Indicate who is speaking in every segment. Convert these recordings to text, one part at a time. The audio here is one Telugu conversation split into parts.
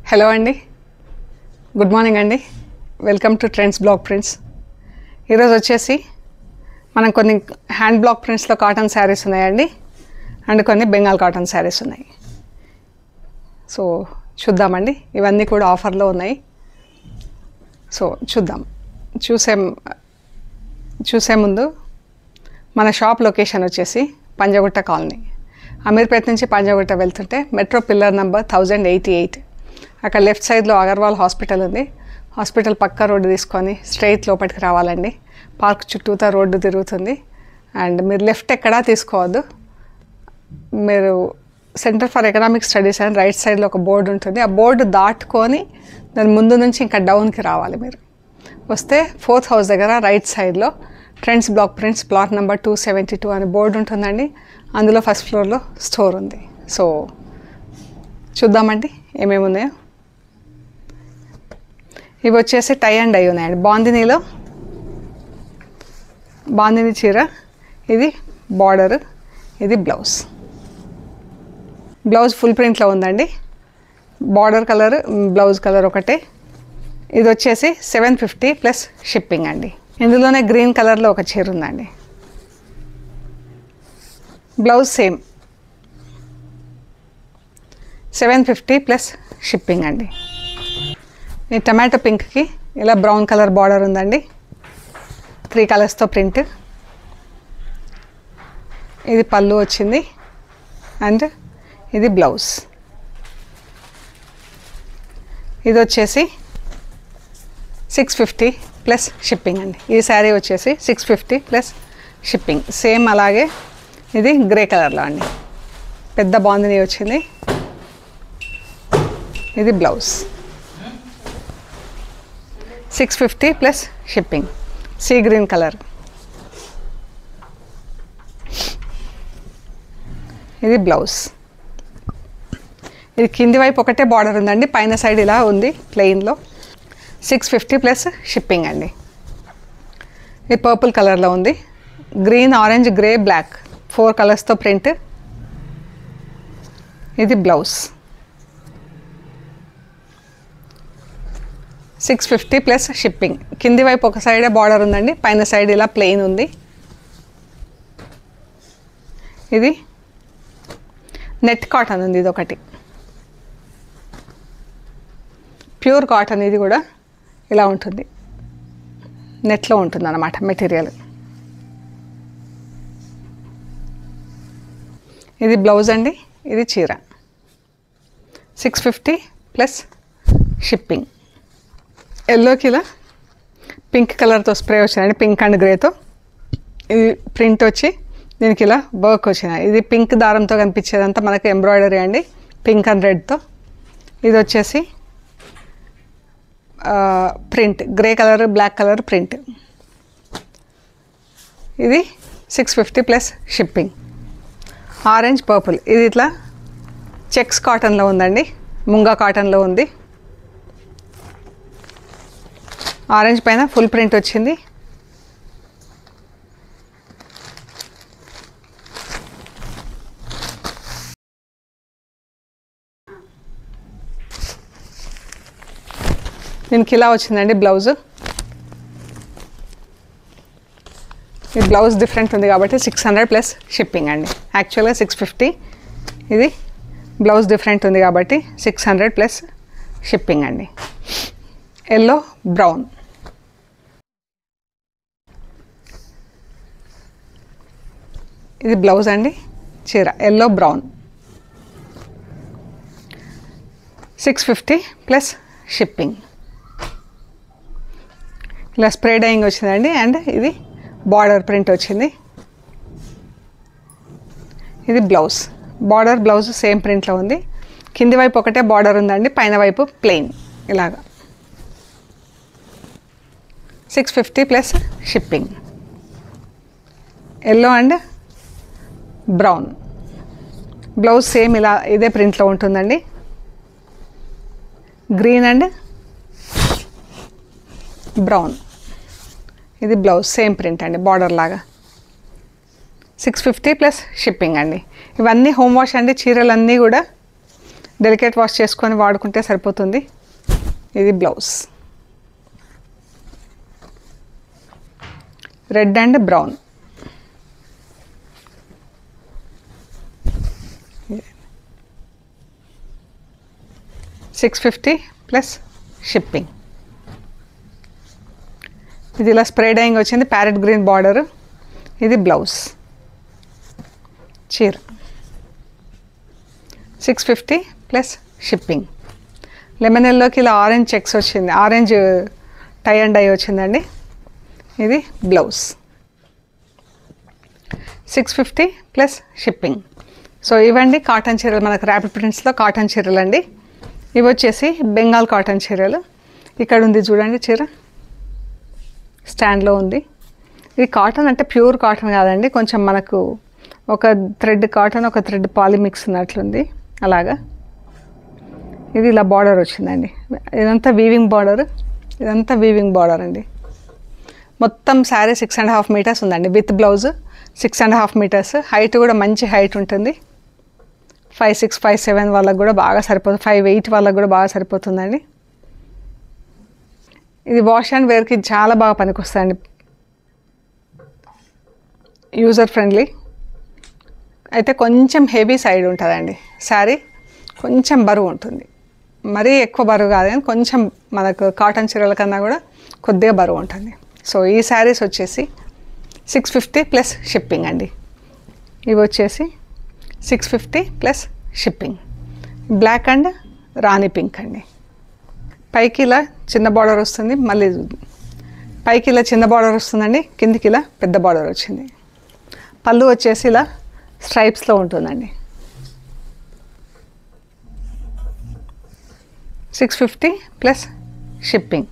Speaker 1: హలో అండి, గుడ్ మార్నింగ్ అండి. Welcome to trends block prints. ఈరోజు వచ్చేసి మనం కొన్ని హ్యాండ్ బ్లాక్ ప్రింట్స్లో కాటన్ శారీస్ ఉన్నాయండి, అండ్ కొన్ని బెంగాల్ కాటన్ శారీస్ ఉన్నాయి. సో చూద్దామండి, ఇవన్నీ కూడా ఆఫర్లో ఉన్నాయి. సో చూసే ముందు మన షాప్ లొకేషన్ వచ్చేసి పంజగుట్ట కాలనీ, అమీర్పేట నుంచి పంజగుట్ట వెళ్తుంటే మెట్రో పిల్లర్ నెంబర్ 1088, అక్కడ లెఫ్ట్ సైడ్లో అగర్వాల్ హాస్పిటల్ ఉంది. హాస్పిటల్ పక్క రోడ్డు తీసుకొని స్ట్రైట్ లోపలికి రావాలండి. పార్క్ చుట్టూతా రోడ్డు తిరుగుతుంది. అండ్ మీరు లెఫ్ట్ ఎక్కడా తీసుకోవద్దు. మీరు సెంటర్ ఫర్ ఎకనామిక్ స్టడీస్ అని రైట్ సైడ్లో ఒక బోర్డు ఉంటుంది. ఆ బోర్డు దాటుకొని దాని ముందు నుంచి ఇంకా డౌన్కి రావాలి. మీరు వస్తే 4th హౌస్ దగ్గర రైట్ సైడ్లో trends block prints plot number 272 అని బోర్డు ఉంటుందండి. అందులో ఫస్ట్ ఫ్లోర్లో స్టోర్ ఉంది. సో చూద్దామండి ఏమేమి ఉన్నాయో. ఇవి వచ్చేసి టై అండ్ డై ఉన్నాయండి. బాందిని చీర, ఇది బార్డర్, ఇది బ్లౌజ్ ఫుల్ ప్రింట్లో ఉందండి. బార్డర్ కలర్, బ్లౌజ్ కలర్ ఒకటే. ఇది వచ్చేసి 750 ప్లస్ షిప్పింగ్ అండి. ఇందులోనే గ్రీన్ కలర్లో ఒక చీర ఉందండి. బ్లౌజ్ సేమ్ 750 ప్లస్ షిప్పింగ్ అండి. ఈ టమాటో పింక్కి ఇలా బ్రౌన్ కలర్ బార్డర్ ఉందండి. 3 కలర్స్తో ప్రింట్. ఇది పళ్ళు వచ్చింది అండ్ ఇది బ్లౌజ్. ఇది వచ్చేసి 650 ప్లస్ షిప్పింగ్ అండి. ఈ శారీ వచ్చేసి 650 ప్లస్ షిప్పింగ్. సేమ్ అలాగే ఇది గ్రే కలర్లో అండి. పెద్ద బాందిని వచ్చింది. ఇది blouse 650 plus shipping. Sea green colour. ఇది బ్లౌజ్. ఇది కింది వైపు ఒకటే బార్డర్ ఉందండి, పైన సైడ్ ఇలా ఉంది ప్లెయిన్లో. 650 ప్లస్ షిప్పింగ్ అండి. ఇది పర్పుల్ కలర్లో ఉంది. గ్రీన్, ఆరెంజ్, గ్రే, బ్లాక్ 4 కలర్స్తో ప్రింట్. ఇది బ్లౌజ్ 650 ప్లస్ షిప్పింగ్. కింది వైపు ఒక సైడే బార్డర్ ఉందండి, పైన సైడ్ ఇలా ప్లెయిన్ ఉంది. ఇది నెట్ కాటన్ ఉంది. ఇది ఒకటి ప్యూర్ కాటన్. ఇది కూడా ఇలా ఉంటుంది, నెట్లో ఉంటుంది అన్నమాట మెటీరియల్. ఇది బ్లౌజ్ అండి. ఇది చీర 650 ప్లస్ షిప్పింగ్. ఎల్లోకి ఇలా పింక్ కలర్తో స్ప్రే వచ్చిందండి, పింక్ అండ్ గ్రేతో. ఇది ప్రింట్ వచ్చి దీనికి ఇలా వర్క్ వచ్చినాయి. ఇది పింక్ దారంతో కనిపించేదంతా మనకి ఎంబ్రాయిడరీ అండి, పింక్ అండ్ రెడ్తో. ఇది వచ్చేసి print grey colour, black colour print. ఇది 650 ప్లస్ షిప్పింగ్. Orange, purple. ఇది ఇట్లా చెక్స్ కాటన్లో ఉందండి, ముంగా కాటన్లో ఉంది. ఆరెంజ్ పైన ఫుల్ ప్రింట్ వచ్చింది. దీనికి ఇలా వచ్చిందండి బ్లౌజ్. ఈ బ్లౌజ్ డిఫరెంట్ ఉంది కాబట్టి 600 ప్లస్ షిప్పింగ్ అండి. యాక్చువల్గా 650. ఇది బ్లౌజ్ డిఫరెంట్ ఉంది కాబట్టి 600 ప్లస్ షిప్పింగ్ అండి. Yellow, brown. ఇది బ్లౌజ్ అండి, చీర ఎల్లో బ్రౌన్ 650 ప్లస్ షిప్పింగ్. ఇలా స్ప్రే డైయింగ్ వచ్చిందండి అండ్ ఇది బార్డర్ ప్రింట్ వచ్చింది. ఇది బ్లౌజ్. బార్డర్, బ్లౌజ్ సేమ్ ప్రింట్లో ఉంది. కింది వైపు ఒకటే బార్డర్ ఉందండి, పైన వైపు ప్లెయిన్ ఇలాగా. 650 plus shipping. Yellow and brown. Blouse same ఇలా ఇదే ప్రింట్లో ఉంటుందండి. Green and brown. ఇది బ్లౌజ్ సేమ్ ప్రింట్ అండి, బార్డర్ లాగా. 650 ప్లస్ షిప్పింగ్ అండి. ఇవన్నీ హోమ్ వాష్ అండి. చీరలన్నీ కూడా డెలికేట్ వాష్ చేసుకొని వాడుకుంటే సరిపోతుంది. ఇది blouse, red and brown. $650 plus shipping. ఇది ఇలా స్ప్రే డైయింగ్ వచ్చింది, ప్యారెట్ గ్రీన్ బార్డర్. ఇది బ్లౌజ్, చీర. 650 ప్లస్ షిప్పింగ్. లెమన్ ఎల్లోకి ఇలా ఆరెంజ్ చెక్స్ వచ్చింది, ఆరెంజ్ టై అండ్ డై వచ్చిందండి. ఇది బ్లౌజ్, 650 ప్లస్ షిప్పింగ్. సో ఇవండి కాటన్ చీరలు, మనకు ర్యాపిడ్ ప్రింట్స్లో కాటన్ చీరలు అండి. ఇవి వచ్చేసి బెంగాల్ కాటన్ చీరలు. ఇక్కడ ఉంది చూడండి చీర, స్టాండ్లో ఉంది. ఇది కాటన్ అంటే ప్యూర్ కాటన్ కాదండి, కొంచెం మనకు ఒక థ్రెడ్ కాటన్ ఒక థ్రెడ్ పాలి మిక్స్ ఉన్నట్లుంది అలాగా. ఇది ఇలా బార్డర్ వచ్చిందండి, ఇదంతా వీవింగ్ బార్డర్, ఇదంతా వీవింగ్ బార్డర్ అండి. మొత్తం శారీ 6.5 మీటర్స్ ఉందండి, విత్ బ్లౌజ్ 6.5 మీటర్స్. హైట్ కూడా మంచి హైట్ ఉంటుంది. 5'6", 5'7" వాళ్ళకు కూడా బాగా సరిపోతుంది, 5'8" వాళ్ళకు కూడా బాగా సరిపోతుందండి. ఇది వాష్ అండ్ వేర్కి చాలా బాగా పనికొస్తుందండి, యూజర్ ఫ్రెండ్లీ. అయితే కొంచెం హెవీ సైడ్ ఉంటుందండి శారీ, కొంచెం బరువు ఉంటుంది. మరీ ఎక్కువ బరువు కాదు కానీ కొంచెం మనకు కాటన్ చీరల కన్నా కూడా కొద్దిగా బరువు ఉంటుంది. సో ఈ శారీస్ వచ్చేసి 650 ప్లస్ షిప్పింగ్ అండి. ఇవి వచ్చేసి 650 plus shipping. Black and Rani pink అండి. పైకి ఇలా చిన్న బార్డర్ వస్తుంది, మళ్ళీ పైకి ఇలా చిన్న బార్డర్ వస్తుందండి, కిందికి ఇలా పెద్ద బార్డర్ వచ్చింది. పళ్ళు వచ్చేసి ఇలా స్ట్రైప్స్లో ఉంటుందండి. 650 ప్లస్ షిప్పింగ్.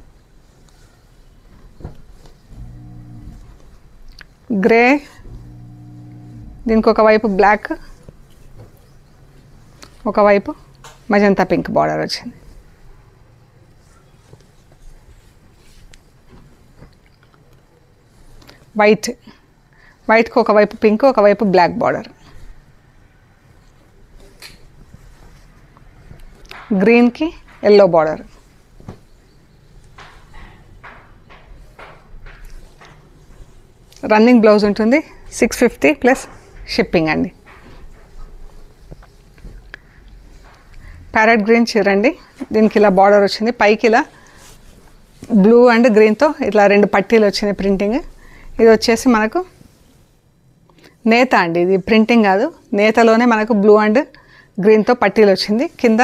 Speaker 1: గ్రే, దీనికి ఒకవైపు బ్లాక్, ఒకవైపు మజంతా పింక్ బార్డర్ వచ్చింది. వైట్, వైట్కి ఒకవైపు పింక్ ఒకవైపు బ్లాక్ బార్డర్. గ్రీన్కి ఎల్లో బార్డర్. రన్నింగ్ బ్లౌజ్ ఉంటుంది. 650 ప్లస్ షిప్పింగ్ అండి. ప్యారెట్ గ్రీన్ చీర అండి, దీనికి ఇలా బార్డర్ వచ్చింది. పైకి ఇలా బ్లూ అండ్ గ్రీన్తో ఇట్లా 2 పట్టీలు వచ్చింది ప్రింటింగ్. ఇది వచ్చేసి మనకు నేత అండి, ఇది ప్రింటింగ్ కాదు, నేతలోనే మనకు బ్లూ అండ్ గ్రీన్తో పట్టీలు వచ్చింది. కింద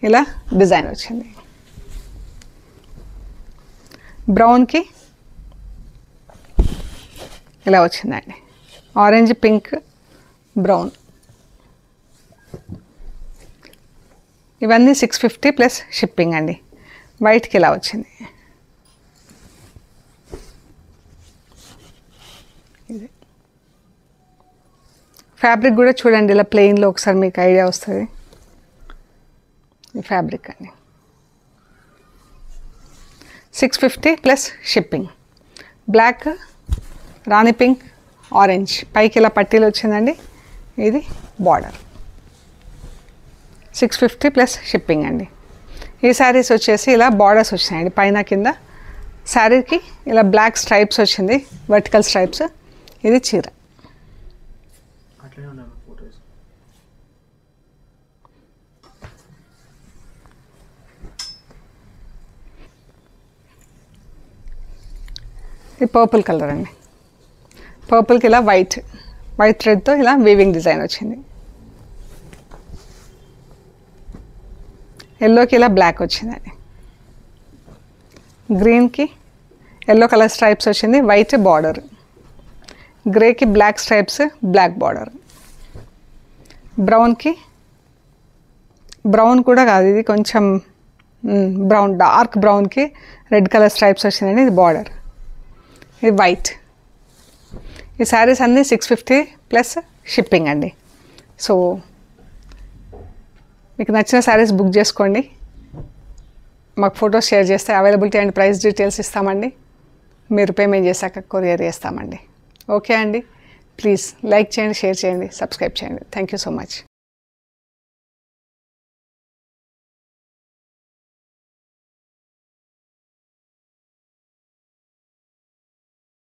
Speaker 1: ఇలా డిజైన్ వచ్చింది. బ్రౌన్కి ఇలా వచ్చిందండి, ఆరెంజ్ పింక్ బ్రౌన్. ఇవన్నీ 650 ప్లస్ షిప్పింగ్ అండి. వైట్కి ఇలా వచ్చింది. ఇది ఫ్యాబ్రిక్ కూడా చూడండి, ఇలా ప్లెయిన్లో ఒకసారి మీకు ఐడియా వస్తుంది. ఈ ఫ్యాబ్రిక్ అండి 650 ప్లస్ షిప్పింగ్. బ్లాక్, రాణి పింక్, ఆరెంజ్, పైకి ఇలా పట్టీలు వచ్చిందండి. ఇది బార్డర్, 650 ప్లస్ షిప్పింగ్ అండి. ఈ శారీస్ వచ్చేసి ఇలా బార్డర్స్ వచ్చినాయండి పైన కింద. శారీకి ఇలా బ్లాక్ స్ట్రైప్స్ వచ్చింది, వర్టికల్ స్ట్రైప్స్. ఇది చీర. ఇది పర్పుల్ కలర్ అండి. పర్పుల్కి ఇలా వైట్ థ్రెడ్తో ఇలా వీవింగ్ డిజైన్ వచ్చింది. ఎల్లోకి ఇలా బ్లాక్ వచ్చిందండి. గ్రీన్కి ఎల్లో కలర్ స్ట్రైప్స్ వచ్చింది, వైట్ బార్డర్. గ్రేకి బ్లాక్ స్ట్రైప్స్, బ్లాక్ బార్డర్. బ్రౌన్కి, బ్రౌన్ కూడా కాదు, ఇది కొంచెం బ్రౌన్, డార్క్ బ్రౌన్కి రెడ్ కలర్ స్ట్రైప్స్ వచ్చిందండి. ఇది బార్డర్. ఇది వైట్. ఈ శారీస్ అన్నీ 650 ప్లస్ షిప్పింగ్ అండి. సో మీకు నచ్చిన శారీస్ బుక్ చేసుకోండి, మాకు ఫొటోస్ షేర్ చేస్తే అవైలబిలిటీ అండ్ ప్రైస్ డీటెయిల్స్ ఇస్తామండి. మీరు పేమెంట్ చేశాక కొరియర్ చేస్తామండి. ఓకే అండి, ప్లీజ్ లైక్ చేయండి, షేర్ చేయండి, సబ్స్క్రైబ్ చేయండి. Thank you so much.